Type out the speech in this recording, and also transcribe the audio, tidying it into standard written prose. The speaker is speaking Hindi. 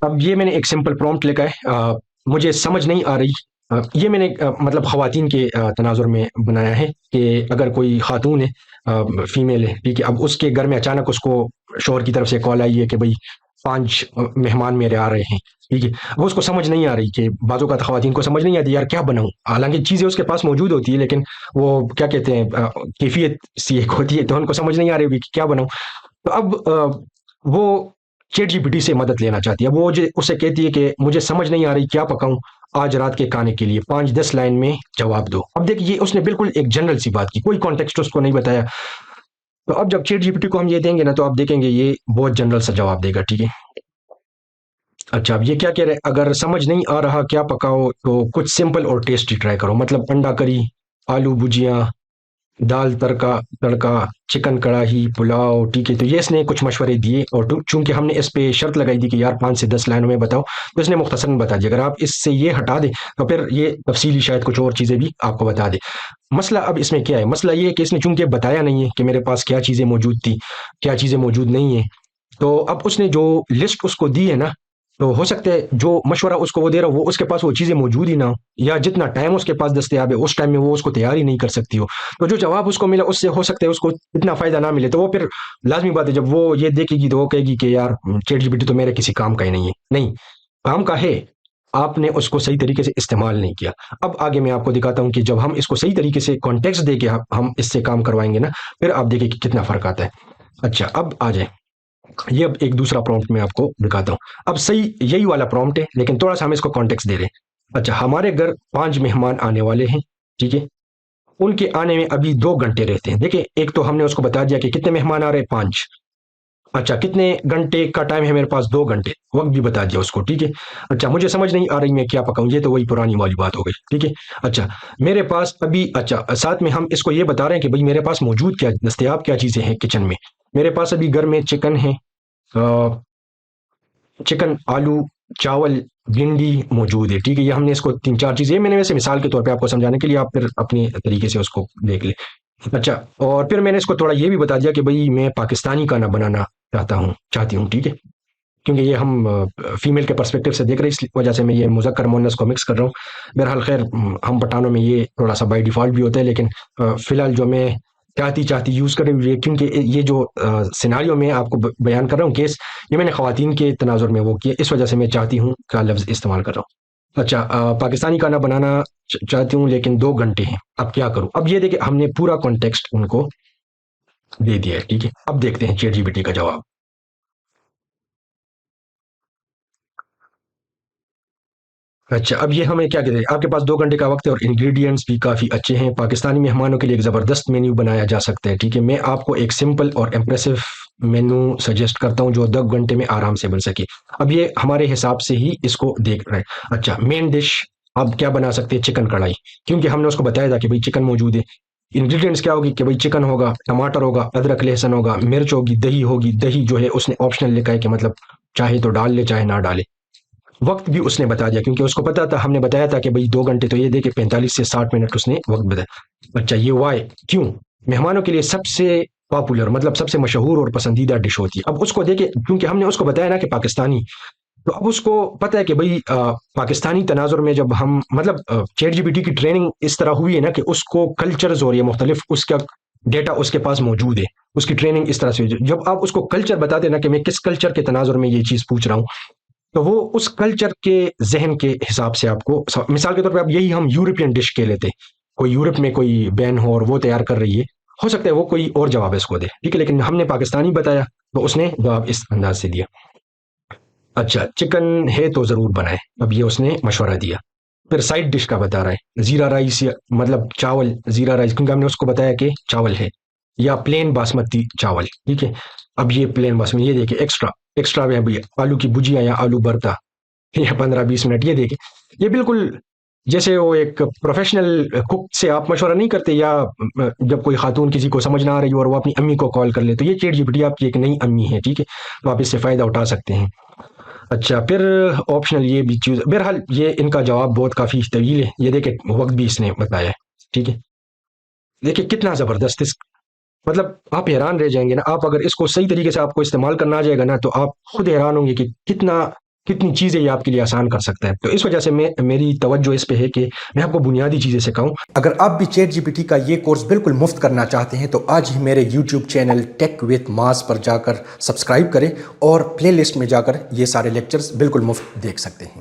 अब ये मैंने एक सिंपल प्रॉम्प्ट लिखा है, मुझे समझ नहीं आ रही। ये मैंने मतलब ख़वातीन के तनाजुर में बनाया है कि अगर कोई खातून है, फीमेल है, ठीक है, अब उसके घर में अचानक उसको शोहर की तरफ से कॉल आई है कि भाई 5 मेहमान मेरे आ रहे हैं, ठीक है। वो उसको समझ नहीं आ रही कि बाज़ औक़ात ख़वातीन को समझ नहीं आती यार क्या बनाऊँ? हालाँकि चीज़ें उसके पास मौजूद होती है, लेकिन वो क्या कहते हैं, कैफ़ियत सी एक होती है, तो उनको समझ नहीं आ रही होगी कि क्या बनाऊँ? तो अब वो चैट जीपीटी से मदद लेना चाहती है। अब वो जो उससे कहती है कि मुझे समझ नहीं आ रही क्या पकाऊँ आज रात के खाने के लिए, 5-10 लाइन में जवाब दो। अब देखिए ये उसने बिल्कुल एक जनरल सी बात की, कोई कॉन्टेक्स्ट उसको नहीं बताया। तो अब जब चैट जीपीटी को हम ये देंगे ना, तो आप देखेंगे ये बहुत जनरल सा जवाब देगा, ठीक है। अच्छा, अब ये क्या कह रहे हैं, अगर समझ नहीं आ रहा क्या पकाओ तो कुछ सिंपल और टेस्टी ट्राई करो, मतलब अंडा करी, आलू भुजिया, दाल तड़का तड़का, चिकन कढ़ाई, पुलाव, ठीक है। तो ये इसने कुछ मशवरे दिए, और चूंकि हमने इस पे शर्त लगाई थी कि यार 5 से 10 लाइनों में बताओ, तो इसने मुख्तसरन बता दिया। अगर आप इससे ये हटा दें तो फिर ये तफसीली शायद कुछ और चीज़ें भी आपको बता दे। मसला अब इसमें क्या है, मसला ये है कि इसने चूंकि बताया नहीं है कि मेरे पास क्या चीज़ें मौजूद थी, क्या चीज़ें मौजूद नहीं है। तो अब उसने जो लिस्ट उसको दी है ना, तो हो सकता है जो मशवरा उसको वो दे रहा हो वो उसके पास वो चीज़ें मौजूद ही ना हो, या जितना टाइम उसके पास दस्तयाब है उस टाइम में वो उसको तैयार ही नहीं कर सकती हो। तो जो जवाब उसको मिला उससे हो सकता है उसको इतना फ़ायदा ना मिले, तो वो फिर लाज़मी बात है जब वो ये देखेगी तो वो कहेगी कि यार चैट जीपीटी तो मेरे किसी काम का ही नहीं है। नहीं, काम का है, आपने उसको सही तरीके से इस्तेमाल नहीं किया। अब आगे मैं आपको दिखाता हूँ कि जब हम इसको सही तरीके से कॉन्टेक्स्ट दे के हम इससे काम करवाएँगे ना, फिर आप देखिए कि कितना फ़र्क आता है। अच्छा, अब आ जाए, ये अब एक दूसरा प्रॉम्प्ट मैं आपको दिखाता हूँ। अब सही यही वाला प्रॉम्प्ट है, लेकिन थोड़ा-सा हम इसको कॉन्टेक्स्ट दे रहे हैं। अच्छा, हमारे घर 5 मेहमान आने वाले हैं, ठीक है? उनके आने में अभी 2 घंटे रहते हैं। देखिए, एक तो हमने उसको बता दिया कि कितने मेहमान आ रहे हैं, 5। अच्छा, कितने घंटे का टाइम है मेरे पास, 2 घंटे, वक़्त भी बता दिया उसको, ठीक है? अच्छा, मुझे समझ नहीं आ रही मैं क्या पकाऊँ, ये तो वही पुरानी वाली बात हो गई, ठीक है? अच्छा, मेरे पास अभी, अच्छा, साथ में हम इसको ये बता रहे हैं कि भई मेरे पास मौजूद क्या दस्तयाब क्या चीज़ें हैं किचन में। मेरे पास अभी घर में चिकन है, अ, चिकन, आलू, चावल, भिंडी मौजूद है, ठीक है? ये हमने इसको 3-4 चीज़ें, मैंने वैसे मिसाल के तौर पे आपको समझाने के लिए, आप फिर अपने तरीके से उसको देख लें। अच्छा, और फिर मैंने इसको थोड़ा ये भी बता दिया कि भई मैं पाकिस्तानी खाना बनाना चाहती हूँ, ठीक है? क्योंकि ये हम फीमेल के पर्सपेक्टिव से देख रहे हैं, इस वजह से मैं ये मुज़क्कर मुअन्नस को मिक्स कर रहा हूँ। बहरहाल खैर, हम पठानों में ये थोड़ा-सा बाय डिफ़ॉल्ट भी होता है, लेकिन फ़िलहाल जो मैं चाहती-चाहती यूज़ कर रही हूँ ये, क्योंकि ये जो सिनेरियो मैं आपको बयान कर रहा हूँ केस, ये मैंने ख़वातीन के तनाज़ुर में वो किया, इस वजह से मैं चाहती हूँ का लफ्ज़ इस्तेमाल कर रहा हूँ। अच्छा, पाकिस्तानी खाना बनाना चाहती हूँ लेकिन 2 घंटे हैं, अब क्या करूँ? अब ये देखिए हमने पूरा कॉन्टेक्स्ट उनको दे दिया है, ठीक है? अब देखते हैं चैट जीपीटी का जवाब। अच्छा, अब ये हमें क्या कहते हैं, आपके पास 2 घंटे का वक़्त है और इंग्रीडिएंट्स भी काफ़ी अच्छे हैं। पाकिस्तानी मेहमानों के लिए एक ज़बरदस्त मेन्यू बनाया जा सकता है, ठीक है? मैं आपको एक सिंपल और इम्प्रेसिव मेनू सजेस्ट करता हूँ जो 10 घंटे में आराम से बन सके। अब ये हमारे हिसाब से ही इसको देख रहे हैं। अच्छा, मेन डिश आप क्या बना सकते हैं, चिकन कढ़ाई, क्योंकि हमने उसको बताया था कि भई चिकन मौजूद है। इंग्रीडिएंट्स क्या होगी कि भई चिकन होगा, टमाटर होगा, अदरक, लहसुन होगा, मिर्च होगी। दही जो है उसने ऑप्शनल लिखा है कि मतलब चाहे तो डाल ले, चाहे ना डाले। वक्त भी उसने बता दिया क्योंकि उसको पता था, हमने बताया था कि भाई 2 घंटे, तो ये देखिए 45 से 60 मिनट उसने वक्त बताया। अच्छा, ये वाई क्यों मेहमानों के लिए सबसे पॉपुलर, मतलब सबसे मशहूर और पसंदीदा डिश होती है। अब उसको देखिए, क्योंकि हमने उसको बताया ना कि पाकिस्तानी, तो अब उसको पता है कि भाई पाकिस्तानी तनाजुर में जब हम मतलब चैट जीपीटी की ट्रेनिंग इस तरह हुई है ना कि उसको कल्चर्स और ये मुख्तलिफ उसका डेटा उसके पास मौजूद है, उसकी ट्रेनिंग इस तरह से हुई। जब आप उसको कल्चर बताते हैं ना कि मैं किस कल्चर के तनाजुर में ये चीज़ पूछ रहा हूँ, तो वो उस कल्चर के ज़हन के हिसाब से आपको मिसाल के तौर पे, अब यही हम यूरोपियन डिश कह लेते हैं, कोई यूरोप में कोई बहन हो और वो तैयार कर रही है, हो सकता है वो कोई और जवाब इसको दे, ठीक है, लेकिन हमने पाकिस्तानी बताया तो उसने जवाब इस अंदाज से दिया। अच्छा, चिकन है तो ज़रूर बनाए, अब ये उसने मशवरा दिया। फिर साइड डिश का बता रहा है, ज़ीरा राइस, या मतलब चावल ज़ीरा राइस, क्योंकि हमने उसको बताया कि चावल है, या प्लेन बासमती चावल, ठीक है। अब ये प्लेन बासमती, ये देखिए एक्स्ट्रा एक्स्ट्रा में भैया आलू की भुजिया या आलू भरता, या 15-20 मिनट, ये देखिए ये बिल्कुल जैसे वो एक प्रोफेशनल कुक से आप मशवरा नहीं करते, या जब कोई खातून किसी को समझ ना आ रही हो और वो अपनी अम्मी को कॉल कर ले, तो ये चैट जीपीटी आपकी एक नई अम्मी है, ठीक है, तो आप इससे फ़ायदा उठा सकते हैं। अच्छा, फिर ऑप्शनल ये भी चीज़, बहरहाल ये इनका जवाब बहुत काफ़ी तवील है, ये देखिए वक्त भी इसने बताया है, ठीक है। देखिए कितना ज़बरदस्त, इस मतलब आप हैरान रह जाएंगे ना, आप अगर इसको सही तरीके से आपको इस्तेमाल करना आ जाएगा ना, तो आप खुद हैरान होंगे कि कितना कितनी चीज़ें ये आपके लिए आसान कर सकता है। तो इस वजह से मेरी तवज्जो इस पे है कि मैं आपको बुनियादी चीज़ें सिखाऊं। अगर आप भी चैट जीपीटी का ये कोर्स बिल्कुल मुफ्त करना चाहते हैं तो आज ही मेरे YouTube channel tech with mass पर जाकर सब्सक्राइब करें और प्लेलिस्ट में जाकर ये सारे लेक्चर्स बिल्कुल मुफ्त देख सकते हैं।